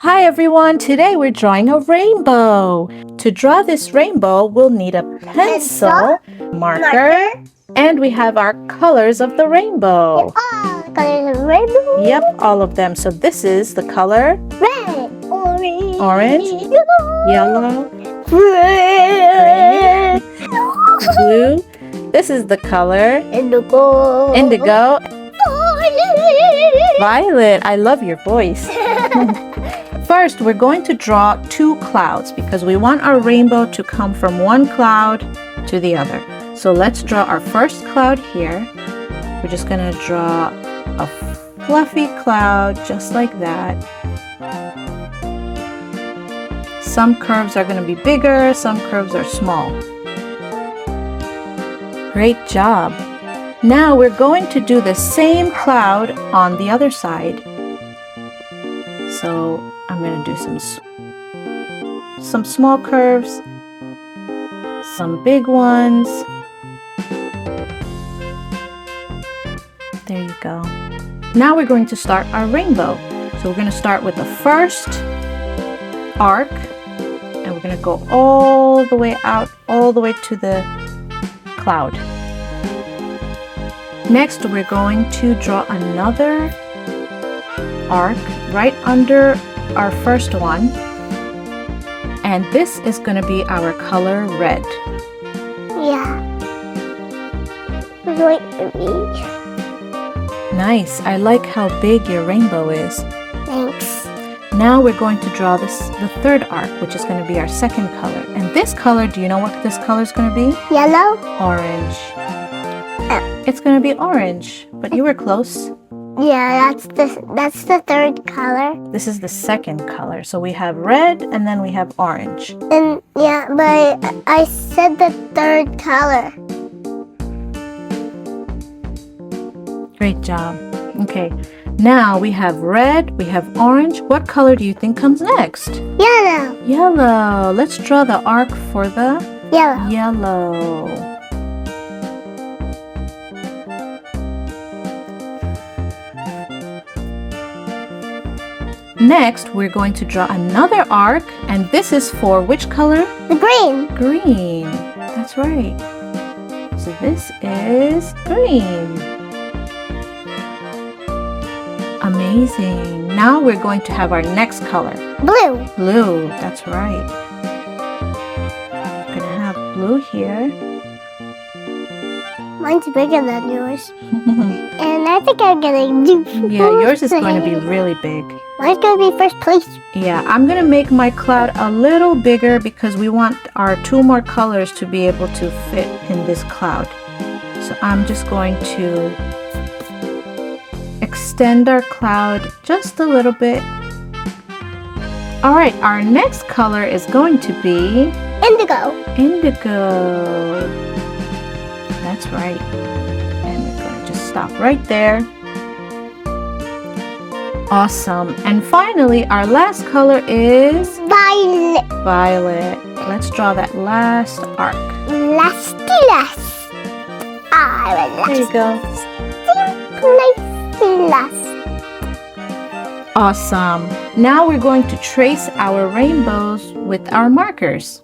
Hi everyone, today we're drawing a rainbow. To draw this rainbow, we'll need a pencil, marker, and we have our colors of the rainbow. Colors of rainbow. Yep, all of them. So this is the color Red, orange, yellow, red, blue. This is the color indigo, violet. I love your voice. First, we're going to draw two clouds because we want our rainbow to come from one cloud to the other. So let's draw our first cloud here. We're just going to draw a fluffy cloud just like that. Some curves are going to be bigger, some curves are small. Great job! Now we're going to do the same cloud on the other side. So I'm going to do some small curves, some big ones. There you go. Now we're going to start our rainbow. So we're going to start with the first arc, and we're going to go all the way out, all the way to the cloud. Next, we're going to draw another arc right under our first one, and this is going to be our color red. Yeah. Wait for me. Nice. I like how big your rainbow is. Thanks. Now we're going to draw the third arc, which is going to be our second color. And this color, do you know what this color is going to be? Yellow. Orange. It's going to be orange, but you were close. Yeah, that's the third color. This is the second color. So we have red and then we have orange. And yeah, but I said the third color. Great job. Okay, now we have red, we have orange. What color do you think comes next? Yellow. Yellow. Let's draw the arc for the Yellow. yellow. Next, we're going to draw another arc, and this is for which color? The green. Green. That's right. So this is green. Amazing. Now we're going to have our next color. Blue. Blue. That's right. We're going to have blue here. Mine's bigger than yours. And I think I'm gonna do Yeah, yours is going to be really big. Mine's gonna be first place. Yeah, I'm going to make my cloud a little bigger because we want our two more colors to be able to fit in this cloud. So I'm just going to extend our cloud just a little bit. All right, our next color is going to be Indigo. indigo. That's right. And we're going to just stop right there. Awesome. And finally, our last color is Violet. violet. Let's draw that last arc. Last. There you go. Last. Awesome. Now we're going to trace our rainbows with our markers.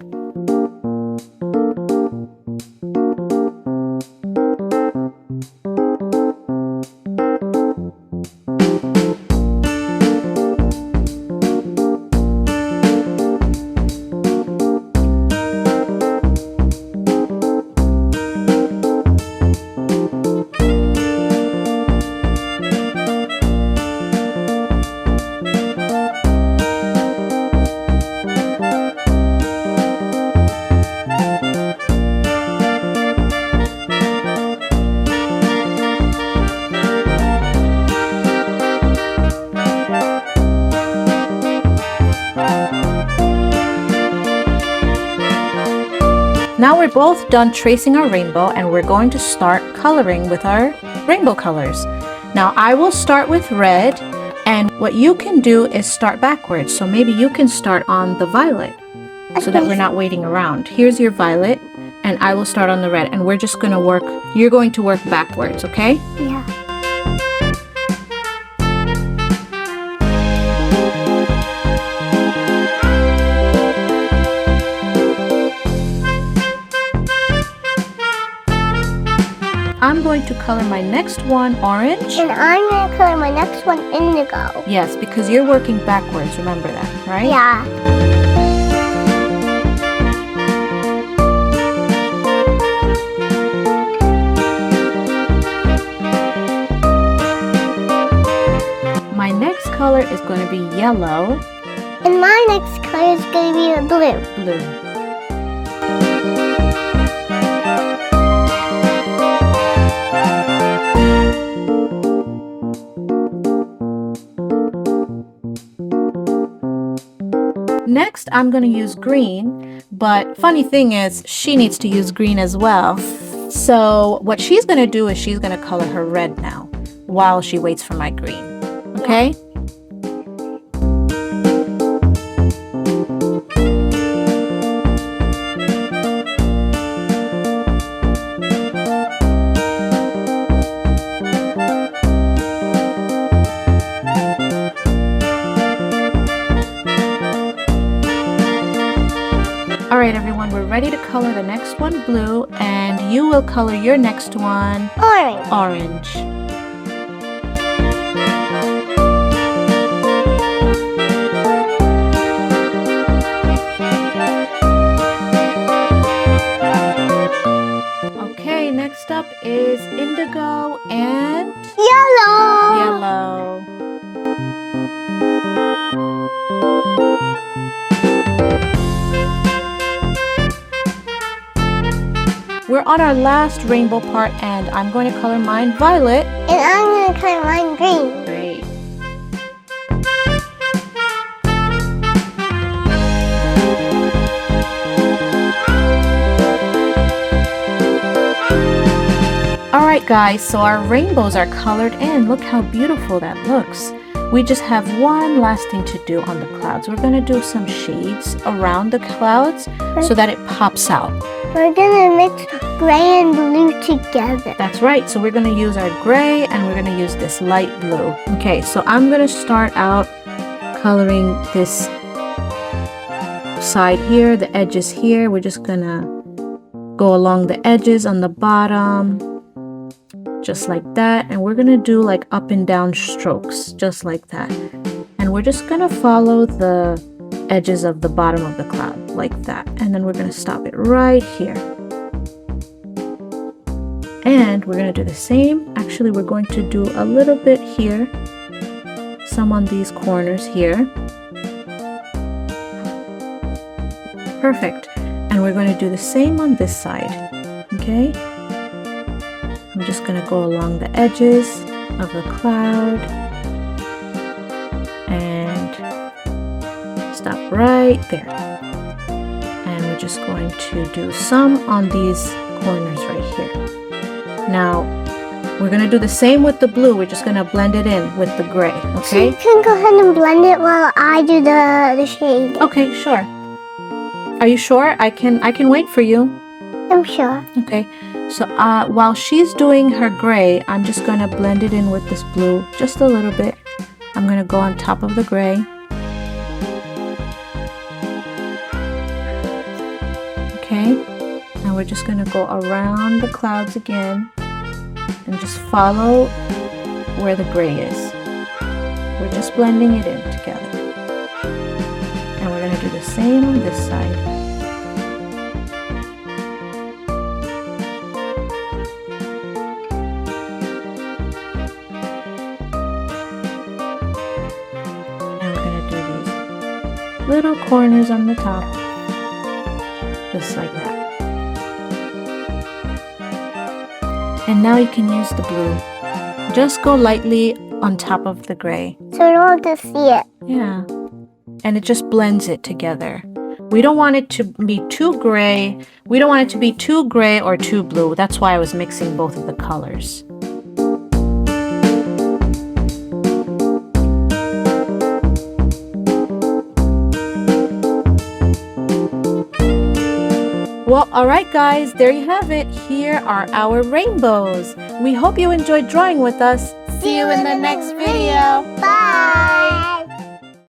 Now we're both done tracing our rainbow, and we're going to start coloring with our rainbow colors. Now I will start with red, and what you can do is start backwards. So maybe you can start on the violet so that we're not waiting around. Here's your violet, and I will start on the red, and we're just going to work, you're going to work backwards, okay? Yeah. I'm going to color my next one orange. And I'm going to color my next one indigo. Yes, because you're working backwards, remember that, right? Yeah. My next color is going to be yellow. And my next color is going to be blue. Blue. Next, I'm going to use green, but funny thing is, she needs to use green as well. So what she's going to do is she's going to color her red now while she waits for my green. Okay? Alright everyone, we're ready to color the next one blue, and you will color your next one Orange. orange. Okay, next up is indigo and Yellow. yellow. We're on our last rainbow part, and I'm going to color mine violet. And I'm going to color mine green. Great. Alright guys, so our rainbows are colored in. Look how beautiful that looks. We just have one last thing to do on the clouds. We're going to do some shades around the clouds so that it pops out. We're going to mix gray and blue together. That's right. So we're going to use our gray and we're going to use this light blue. Okay, so I'm going to start out coloring this side here, the edges here. We're just going to go along the edges on the bottom, just like that. And we're going to do like up and down strokes, just like that. And we're just going to follow the edges of the bottom of the cloud like that, and then we're going to stop it right here, and we're going to do the same. Actually, we're going to do a little bit here, some on these corners here. Perfect. And we're going to do the same on this side. Okay, I'm just going to go along the edges of the cloud and stop right there, and we're just going to do some on these corners right here. Now we're going to do the same with the blue. We're just going to blend it in with the gray. So Okay, you can go ahead and blend it while I do the shade. okay, sure. Are you sure? I can wait for you. I'm sure. Okay, so while she's doing her gray, I'm just going to blend it in with this blue just a little bit. I'm going to go on top of the gray. Okay, and we're just going to go around the clouds again and just follow where the gray is. We're just blending it in together. And we're going to do the same on this side. And we're going to do these little corners on the top. Just like that. And now you can use the blue. Just go lightly on top of the gray. So we don't have to see it. Yeah. And it just blends it together. We don't want it to be too gray. We don't want it to be too gray or too blue. That's why I was mixing both of the colors. Well, alright guys, there you have it. Here are our rainbows. We hope you enjoyed drawing with us. See you in the next video. Bye!